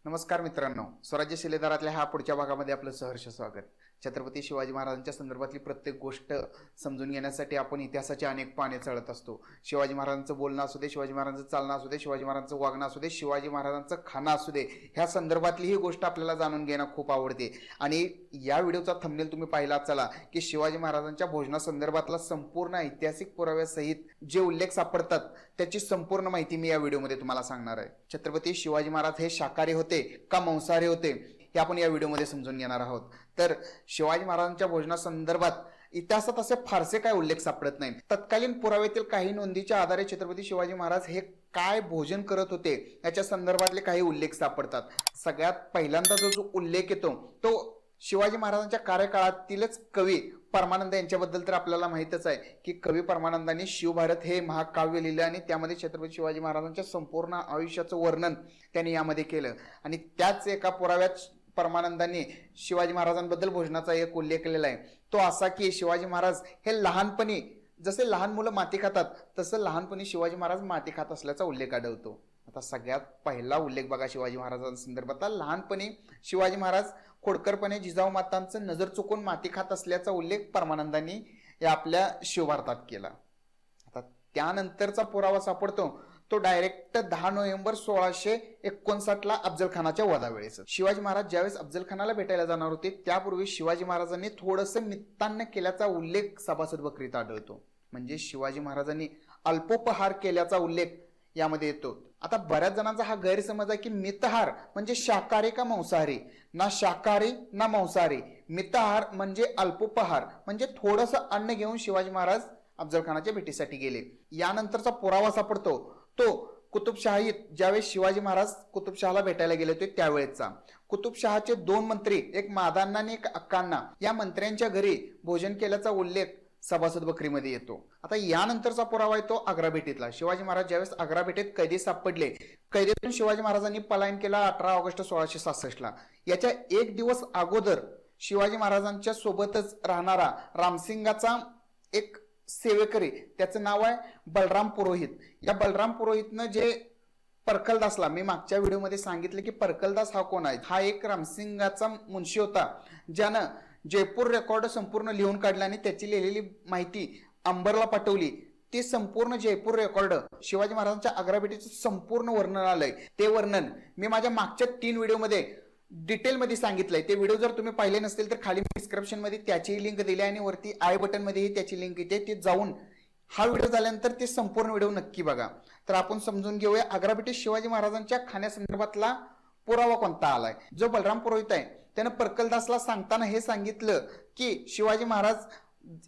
नमस्कार मित्रांनो, स्वराज्य शिलेदारातल्या ह्या पुढच्या भागामध्ये आपलं सहर्ष स्वागत। छत्रपती शिवाजी महाराजांच्या संदर्भातली प्रत्येक गोष्ट समजून घेण्यासाठी आपण इतिहासाचे अनेक पाने चढत असतो। शिवाजी महाराजांचं बोलणं असू दे, शिवाजी महाराजांचं चालणं असू दे, शिवाजी महाराजांचं वागणं असू दे, शिवाजी महाराजांचं खाणं असू दे, ह्या संदर्भातली ही गोष्ट आपल्याला जाणून घेणं खूप आवडते। आणि या व्हिडिओचा थंबनेल तुम्ही पाहिला चला की शिवाजी महाराजांच्या भोजनासंदर्भातला संपूर्ण ऐतिहासिक पुराव्यासहित जे उल्लेख सापडतात त्याची संपूर्ण माहिती मी या व्हिडिओमध्ये तुम्हाला सांगणार आहे। छत्रपती शिवाजी महाराज हे शाकाहारी होते का मांसाहारी होते हे आपण या व्हिडिओमध्ये समजून घेणार आहोत। तर शिवाजी महाराजांच्या भोजनासंदर्भात इतिहासात असे फारसे काय उल्लेख सापडत नाही। तत्कालीन पुराव्यातील काही नोंदीच्या आधारे छत्रपती शिवाजी महाराज हे काय भोजन करत होते याच्या संदर्भातले काही उल्लेख सापडतात। सगळ्यात पहिल्यांदा जो उल्लेख येतो तो शिवाजी महाराजांच्या कार्यकाळातीलच कवी परमानंद यांच्याबद्दल तर आपल्याला माहितच आहे की कवी परमानंदांनी शिवभारत हे महाकाव्य लिहिलं आणि त्यामध्ये छत्रपती शिवाजी महाराजांच्या संपूर्ण आयुष्याचं वर्णन त्यांनी यामध्ये केलं। आणि त्याच एका पुराव्यात परमानंदांनी शिवाजी महाराजांबद्दल भोजनाचा एक उल्लेख केलेला आहे, तो असा की शिवाजी महाराज हे लहानपणी जसे लहान मुलं माती खातात तसं लहानपणी शिवाजी महाराज माती खात असल्याचा उल्लेख आढळतो। आता सगळ्यात पहिला उल्लेख बघा शिवाजी महाराजांसंदर्भात, लहानपणी शिवाजी महाराज खोडकरपणे जिजाऊ मातांचं नजर चुकून माती खात असल्याचा उल्लेख परमानंदांनी या आपल्या शिवभारतात केला। आता त्यानंतरचा पुरावा सापडतो तो डायरेक्ट 10 नोव्हेंबर 1659 ला अफजल खानाच्या वधावेळेस। शिवाजी महाराज ज्यावेळेस अफजल खानाला भेटायला जाणार होते त्यापूर्वी शिवाजी महाराजांनी थोडंसं मित्तान्न केल्याचा उल्लेख सभासद बकरीत आढळतो। म्हणजे शिवाजी महाराजांनी अल्पोपहार केल्याचा उल्लेख यामध्ये येतो। आता बऱ्याच जणांचा हा गैरसमज आहे की मितहार म्हणजे शाकाहारी का मांसाहारी, ना शाकाहारी ना मांसाहारी। मितहार म्हणजे अल्पोपहार म्हणजे थोडंसं अन्न घेऊन शिवाजी महाराज अफजल खानाच्या भेटीसाठी गेले। यानंतरचा पुरावा सापडतो तो कुतुबशाहीत ज्यावेळेस शिवाजी महाराज कुतुबशहाला भेटायला गेले होते त्यावेळेचा। कुतुबशहाचे 2 मंत्री, एक मादांना आणि एक अक्कांना, या मंत्र्यांच्या घरी भोजन केल्याचा उल्लेख सभासद बकरीमध्ये येतो। आता यानंतरचा पुरावा येतो आग्रा भेटीतला। शिवाजी महाराज ज्यावेळेस आग्रा भेटीत कैदी सापडले, कैदेतून शिवाजी महाराजांनी पलायन केला 18 ऑगस्ट 1666 ला। याच्या एक दिवस अगोदर शिवाजी महाराजांच्या सोबतच राहणारा रामसिंगाचा एक सेवेकरी, त्याचं नाव आहे बलराम पुरोहित। या बलराम पुरोहितनं जे परकलदासला, मी मागच्या व्हिडिओमध्ये सांगितले की परकलदास हा कोण आहे, हा एक रामसिंगाचा मुन्शी होता ज्यानं जयपूर रेकॉर्ड संपूर्ण लिहून काढला आणि त्याची लिहिलेली माहिती अंबरला पाठवली। ते संपूर्ण जयपूर रेकॉर्ड शिवाजी महाराजांच्या आग्रा भेटीचं संपूर्ण वर्णन आलंय। ते वर्णन मी माझ्या मागच्या 3 व्हिडिओमध्ये डिटेलमध्ये सांगितलंय। ते व्हिडिओ जर तुम्ही पाहिले नसतील तर खाली डिस्क्रिप्शन मध्ये त्याची लिंक दिली आणि वरती आय बटन मध्येही त्याची लिंक येते, ते जाऊन हा व्हिडिओ झाल्यानंतर ते संपूर्ण व्हिडिओ नक्की बघा। तर आपण समजून घेऊया आग्रा भेटीत शिवाजी महाराजांच्या खाण्यासंदर्भातला पुरावा कोणता आलाय। जो बलराम पुरोहित आहे त्यानं परकलदासला सांगताना हे सांगितलं की शिवाजी महाराज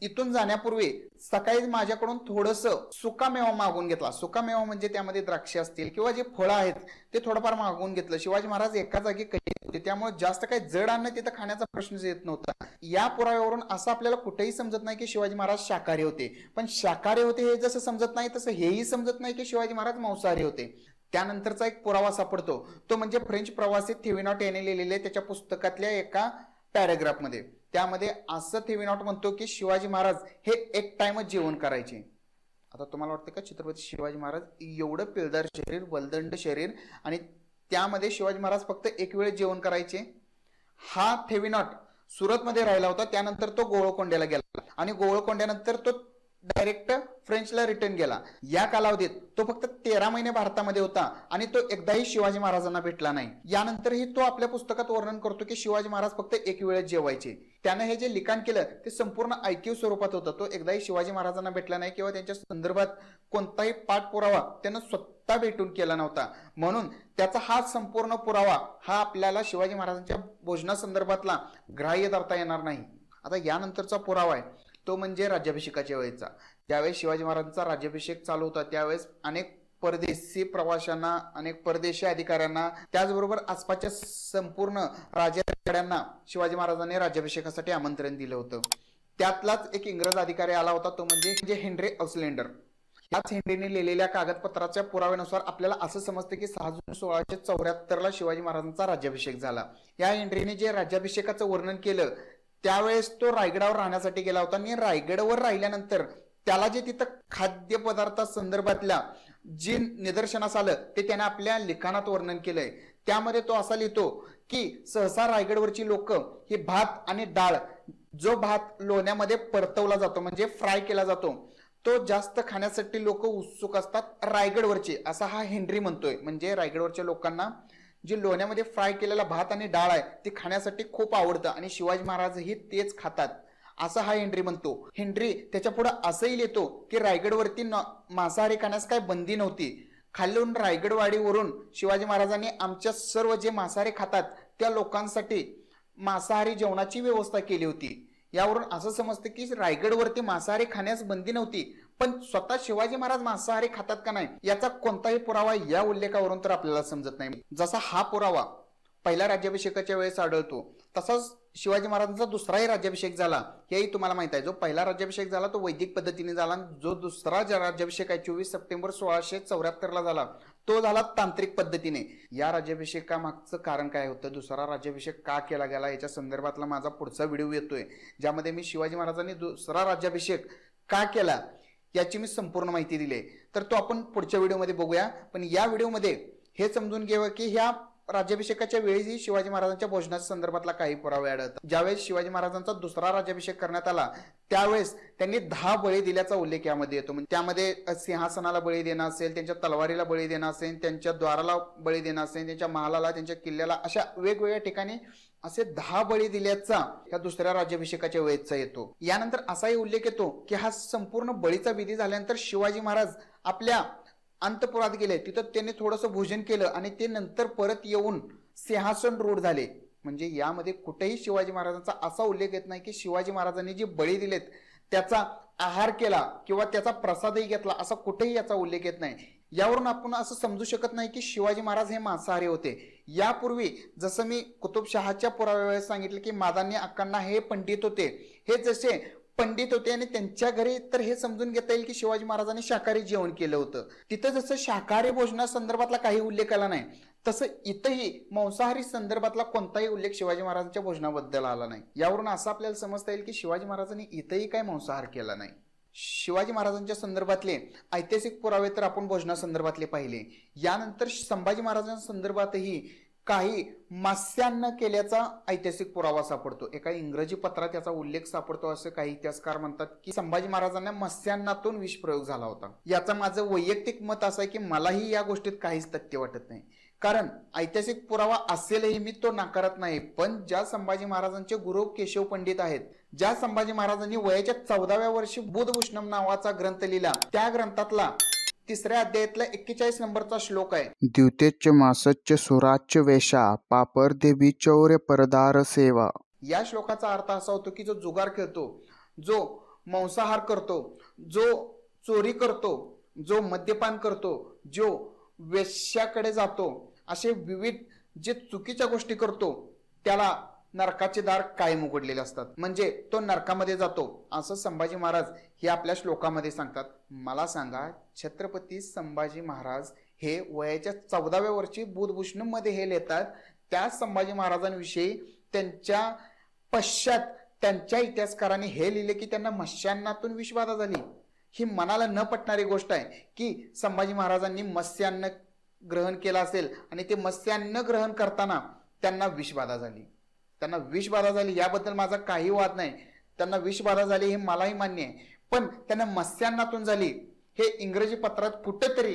इथून जाण्यापूर्वी सकाळी माझ्याकडून थोडंसं सुकामेवा मागून घेतला। सुकामेवा म्हणजे त्यामध्ये द्राक्ष असतील किंवा जे फळं आहेत ते थोडंफार मागवून घेतलं। शिवाजी महाराज एका जागी कैद होते त्यामुळे जास्त काही जड अन्न तिथं खाण्याचा प्रश्नच येत नव्हता। या पुराव्यावरून असं आपल्याला कुठेही समजत नाही की शिवाजी महाराज शाकाहारी होते, पण शाकाहारी होते हे जसं समजत नाही तसं हेही समजत नाही की शिवाजी महाराज मांसाहारी होते। त्यानंतरचा एक पुरावा सापडतो तो म्हणजे फ्रेंच प्रवासी थेविनॉट याने लिहिलेले त्याच्या पुस्तकातल्या एका पॅराग्राफ मध्ये। त्यामध्ये असं थेविनॉट म्हणतो की शिवाजी महाराज हे एक टाइमच जेवण करायचे। आता तुम्हाला वाटतं का छत्रपती शिवाजी महाराज एवढं पिळदार शरीर, बलदंड शरीर, आणि त्यामध्ये शिवाजी महाराज फक्त एक वेळ जेवण करायचे? हा थेविनॉट सुरतमध्ये राहिला होता, त्यानंतर तो गोवळकोंड्याला गेला आणि गोवळकोंड्यानंतर तो डायरेक्ट फ्रेंचला रिटर्न गेला। या कालावधीत तो फक्त 13 महिने भारतामध्ये होता आणि तो एकदाही शिवाजी महाराजांना भेटला नाही। यानंतरही तो आपल्या पुस्तकात वर्णन करतो की शिवाजी महाराज फक्त एक वेळ जेवायचे। त्याने हे जे लिखाण केलं ते संपूर्ण ऐकीव स्वरूपात होतं। तो एकदाही शिवाजी महाराजांना भेटला नाही किंवा त्यांच्या संदर्भात कोणताही पाठपुरावा त्यानं स्वतः भेटून केला नव्हता, म्हणून त्याचा हा संपूर्ण पुरावा हा आपल्याला शिवाजी महाराजांच्या भोजनासंदर्भातला ग्राह्य धरता येणार नाही। आता यानंतरचा पुरावा आहे तो म्हणजे राज्याभिषेकाच्या वेळेचा। ज्यावेळेस शिवाजी महाराजांचा राज्याभिषेक चालू होता त्यावेळेस अनेक परदेशी प्रवाशांना, अनेक परदेशी अधिकाऱ्यांना, त्याचबरोबर आसपासच्या संपूर्ण राजवाड्यांना शिवाजी महाराजांनी राज्याभिषेकासाठी आमंत्रण दिलं होतं। त्यातलाच एक इंग्रज अधिकारी आला होता तो म्हणजे हेनरी ऑसलेंडर। याच हेनरीने लिहिलेल्या कागदपत्राच्या पुराव्यानुसार आपल्याला असं समजतं की 6 जून 1674 ला शिवाजी महाराजांचा राज्याभिषेक झाला। या हेनरीने जे राज्याभिषेकाचं वर्णन केलं त्यावेळेस तो रायगडावर राहण्यासाठी गेला होता आणि रायगडावर राहिल्यानंतर त्याला जे तिथं खाद्यपदार्था संदर्भातल्या जे निदर्शनास आलं ते त्याने आपल्या लिखाणात वर्णन केलंय। त्यामध्ये तो असा लिहितो की सहसा रायगडवरची लोक ही भात आणि डाळ, जो भात लोण्यामध्ये परतवला जातो म्हणजे फ्राय केला जातो, तो जास्त खाण्यासाठी लोक उत्सुक असतात रायगडवरचे, असा हा हेनरी म्हणतोय. म्हणजे रायगडवरच्या लोकांना जे लोण्यामध्ये फ्राय केलेला भात आणि डाळ आहे ते खाण्यासाठी खूप आवडतं आणि शिवाजी महाराजही तेच खातात, असा हा हेनरी म्हणतो. हेनरी त्याच्या पुढे असंही लिहितो की रायगडवरती मांसाहारी खाण्यास काय बंदी नव्हती. खालून रायगडवाडीवरून शिवाजी महाराजांनी आमच्या सर्व जे मांसाहारी खातात त्या लोकांसाठी मांसाहारी जेवणाची व्यवस्था केली होती. यावरून असं समजतं की रायगडवरती मांसाहारी खाण्यास बंदी नव्हती, पण स्वतः शिवाजी महाराज मांसाहारी खातात का नाही याचा कोणताही पुरावा या उल्लेखावरून तर आपल्याला समजत नाही. जसा हा पुरावा पहिल्या राज्याभिषेकाच्या वेळेस आढळतो, तसाच शिवाजी महाराजांचा दुसराही राज्याभिषेक झाला हेही तुम्हाला माहित आहे. जो पहिला राज्याभिषेक झाला तो वैदिक पद्धतीने झाला, जो दुसरा राज्याभिषेक आहे 24 सप्टेंबर 1674 ला झाला तो झाला तांत्रिक पद्धतीने. या राज्याभिषेकामागचं कारण काय होतं, दुसरा राज्याभिषेक का केला गेला याच्या संदर्भातला माझा पुढचा व्हिडिओ येतोय, ज्यामध्ये मी शिवाजी महाराजांनी दुसरा राज्याभिषेक का केला याची मी संपूर्ण माहिती दिली, तर तो आपण पुढच्या व्हिडिओमध्ये बघूया. पण या व्हिडिओमध्ये हे समजून घ्यावं की ह्या राज्याभिषेकाच्या वेळी शिवाजी महाराजांच्या भोजनाच्या संदर्भातला काही पुरावे आढळतात. ज्यावेळेस शिवाजी महाराजांचा दुसरा राज्याभिषेक करण्यात आला त्यावेळेस त्यांनी 10 बळी दिल्याचा उल्लेख यामध्ये येतो. म्हणजे त्यामध्ये सिंहासनाला बळी देणं असेल, त्यांच्या तलवारीला बळी देणं असेल, त्यांच्या द्वाराला बळी देणं असेल, त्यांच्या महालाला, त्यांच्या किल्ल्याला, अशा वेगवेगळ्या ठिकाणी असे 10 बळी दिल्याचा या दुसऱ्या राज्याभिषेकाच्या वेळेचा येतो. यानंतर असाही उल्लेख येतो की हा संपूर्ण बळीचा विधी झाल्यानंतर शिवाजी महाराज आपल्या अंतपुरात गेले, तिथं त्यांनी थोडंसं भोजन केलं आणि ते नंतर परत येऊन सिंहासन रूढ झाले. म्हणजे यामध्ये कुठेही शिवाजी महाराजांचा असा उल्लेख येत नाही की शिवाजी महाराजांनी जे बळी दिलेत त्याचा आहार केला किंवा त्याचा प्रसादही घेतला, असा कुठेही याचा उल्लेख येत नाही. यावरून आपण असं समजू शकत नाही की शिवाजी महाराज हे मांसाहारी होते. यापूर्वी जसं मी कुतुबशहाच्या पुराव्यावेळेस सांगितलं की मादान्य अक्कांना हे पंडित होते, हे जसे पंडित होते आणि त्यांच्या घरी तर हे समजून घेता येईल की शिवाजी महाराजांनी शाकाहारी जेवण केलं होतं. तिथं जसं शाकाहारी भोजना संदर्भातला काही उल्लेख आला नाही, तसं इथंही मांसाहारी संदर्भातला कोणताही उल्लेख शिवाजी महाराजांच्या भोजनाबद्दल आला नाही. यावरून असं आपल्याला समजता येईल की शिवाजी महाराजांनी इथंही काही मांसाहार केला नाही. शिवाजी महाराजांच्या संदर्भातले ऐतिहासिक पुरावे तर आपण भोजना संदर्भातले पाहिले. यानंतर संभाजी महाराजांच्या संदर्भातही काही मास्यान्न केल्याचा ऐतिहासिक पुरावा सापडतो. एका इंग्रजी पत्रात याचा उल्लेख सापडतो. असं काही इतिहासकार म्हणतात की संभाजी महाराजांना मत्स्यान्नातून विषप्रयोग झाला होता. याचं माझं वैयक्तिक मत असं आहे की मलाही या गोष्टीत काहीच तथ्य वाटत नाही, कारण ऐतिहासिक पुरावा असेलही मी तो नाकारत नाही. पण ज्या संभाजी महाराजांचे गुरु केशव पंडित आहेत, ज्या संभाजी महाराजांनी वयाच्या 14व्या वर्षी बुधभूषणम नावाचा ग्रंथ लिहिला, त्या ग्रंथातला 3ऱ्या अध्यायातला 41 नंबरचा श्लोक आहे, द्युतेच्च मासच्च सुराच्च वेशा पापर देवी चौर्य परदार सेवा. या श्लोकाचा अर्थ असा होतो की जो जुगार खेळतो, जो मांसाहार करतो, जो चोरी करतो, जो मद्यपान करतो, जो वेश्याकडे जातो, असे विविध जे चुकीच्या गोष्टी करतो त्याला नरकाचे दार कायम उघडलेले असतात, म्हणजे तो नरकामध्ये जातो, असं संभाजी महाराज हे आपल्या श्लोकामध्ये सांगतात. मला सांगा, छत्रपती संभाजी महाराज हे वयाच्या 14व्या वर्षी बुधभूषणम मध्ये हे लिहितात, त्या संभाजी महाराजांविषयी त्यांच्या पश्चात त्यांच्या इतिहासकारांनी हे लिहिले की त्यांना मत्स्यान्नातून विषबाधा झाली. ही मनाला न पटणारी गोष्ट आहे की संभाजी महाराजांनी मत्स्यान्न ग्रहण केलं असेल आणि ते मत्स्यान्न ग्रहण करताना त्यांना विषबाधा झाली. त्यांना विषबाधा झाली याबद्दल माझा काही वाद नाही, त्यांना विषबाधा झाली हे मलाही मान्य आहे, पण त्यांना मत्स्यान्नातून झाली हे इंग्रजी पत्रात कुठेतरी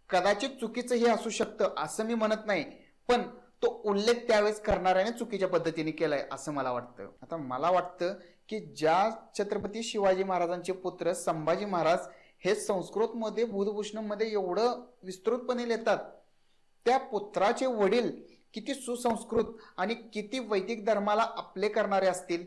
कदाचित चुकीचं हे असू शकतं असं मी म्हणत नाही, पण तो उल्लेख त्यावेळेस करणाऱ्याने चुकीच्या पद्धतीने केलाय असं मला वाटतं. आता मला वाटतं की ज्या छत्रपती शिवाजी महाराजांचे पुत्र संभाजी महाराज हे संस्कृत मध्ये बुधभूषणम मध्ये एवढं विस्तृतपणे लिहितात, त्या पुत्राचे वडील किती सुसंस्कृत आणि किती वैदिक धर्माला आपले करणारे असतील,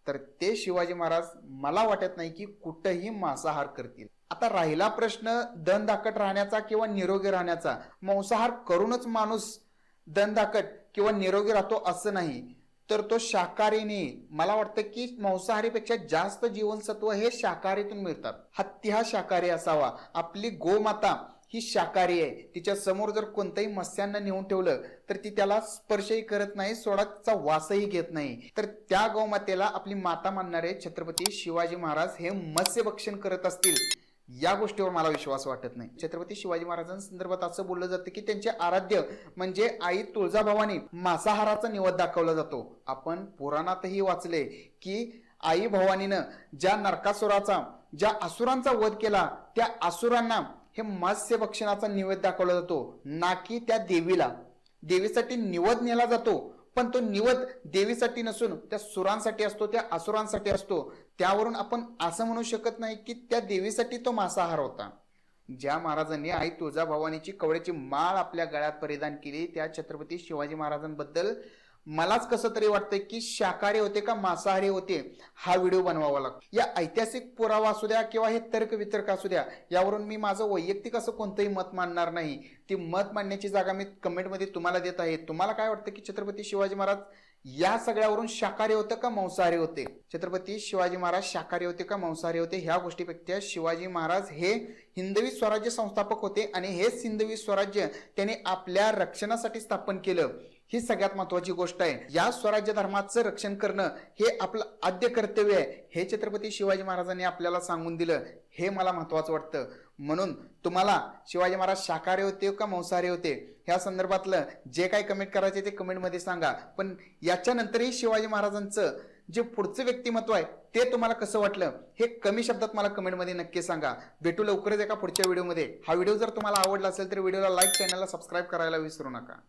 तर ते शिवाजी महाराज मला वाटत नाही की कुठेही मांसाहार करतील. आता राहिला प्रश्न दणदाकट राहण्याचा किंवा निरोगी राहण्याचा. मांसाहार करूनच माणूस दणदाकट किंवा निरोगी राहतो असं नाही, तर तो शाकाहारीने. मला वाटतं की मांसाहारीपेक्षा जास्त जीवनसत्व हे शाकाहारीतून मिळतात. हत्ती हा शाकाहारी असावा, आपली गोमाता ही शाकाहारी आहे, तिच्या समोर जर कोणतंही मत्स्यान्न नेऊन ठेवलं तर ती त्याला स्पर्शही करत नाही, सोडाचा वासही घेत नाही. तर त्या गौमातेला आपली माता मानणारे छत्रपती शिवाजी महाराज हे मत्स्यभक्षण करत असतील या गोष्टीवर मला विश्वास वाटत नाही। छत्रपती शिवाजी महाराजांसंदर्भात असं बोललं जातं की त्यांचे आराध्य म्हणजे आई तुळजाभवानी मांसाहाराचा निवद दाखवला जातो। आपण पुराणातही वाचले की आई भवानीनं ज्या नरकासुराचा ज्या असुरांचा वध केला त्या असुरांना हे मत्स्य भक्षणाचा निवेद दाखवला जातो, ना की त्या देवीला। देवीसाठी निवद नेला जातो पण तो निवद देवीसाठी नसून त्या सुरांसाठी असतो, त्या असुरांसाठी असतो। त्यावरून आपण असं म्हणू शकत नाही की त्या देवीसाठी तो मांसाहार होता। ज्या महाराजांनी आई तुळजाभवानीची कवड्याची माळ आपल्या गळ्यात परिधान केली त्या छत्रपती शिवाजी महाराजांबद्दल मलाच कसं तरी वाटतंय की शाकाहारी होते का मांसाहारी होते हा व्हिडिओ बनवावा लागतो। या ऐतिहासिक पुरावा असू द्या किंवा हे तर्क वितर्क असू द्या, यावरून मी माझं वैयक्तिक असं कोणतंही मत मांडणार नाही। ती मत मांडण्याची जागा मी कमेंटमध्ये तुम्हाला देत आहे। तुम्हाला काय वाटतं की छत्रपती शिवाजी महाराज या सगळ्यावरून शाकाहारी होते का मांसाहारी होते? छत्रपती शिवाजी महाराज शाकाहारी होते का मांसाहारी होते ह्या गोष्टीपेक्षा शिवाजी महाराज हे हिंदवी स्वराज्य संस्थापक होते आणि हेच हिंदवी स्वराज्य त्याने आपल्या रक्षणासाठी स्थापन केलं, ही सगळ्यात महत्वाची गोष्ट आहे। या स्वराज्य धर्माचं रक्षण करणं हे आपलं आद्य कर्तव्य आहे, हे छत्रपती शिवाजी महाराजांनी आपल्याला सांगून दिलं, हे मला महत्वाचं वाटतं। म्हणून तुम्हाला शिवाजी महाराज शाकाहारी होते का मांसाहारी होते ह्या संदर्भातलं जे काही कमेंट करायचे ते कमेंटमध्ये सांगा। पण याच्यानंतरही शिवाजी महाराजांचं जे पुढचं व्यक्तिमत्व आहे ते तुम्हाला कसं वाटलं हे कमी शब्दात मला कमेंटमध्ये नक्की सांगा। भेटू लवकरच एका पुढच्या व्हिडिओमध्ये। हा व्हिडिओ जर तुम्हाला आवडला असेल तर व्हिडिओला लाईक, चॅनलला सबस्क्राईब करायला विसरू नका।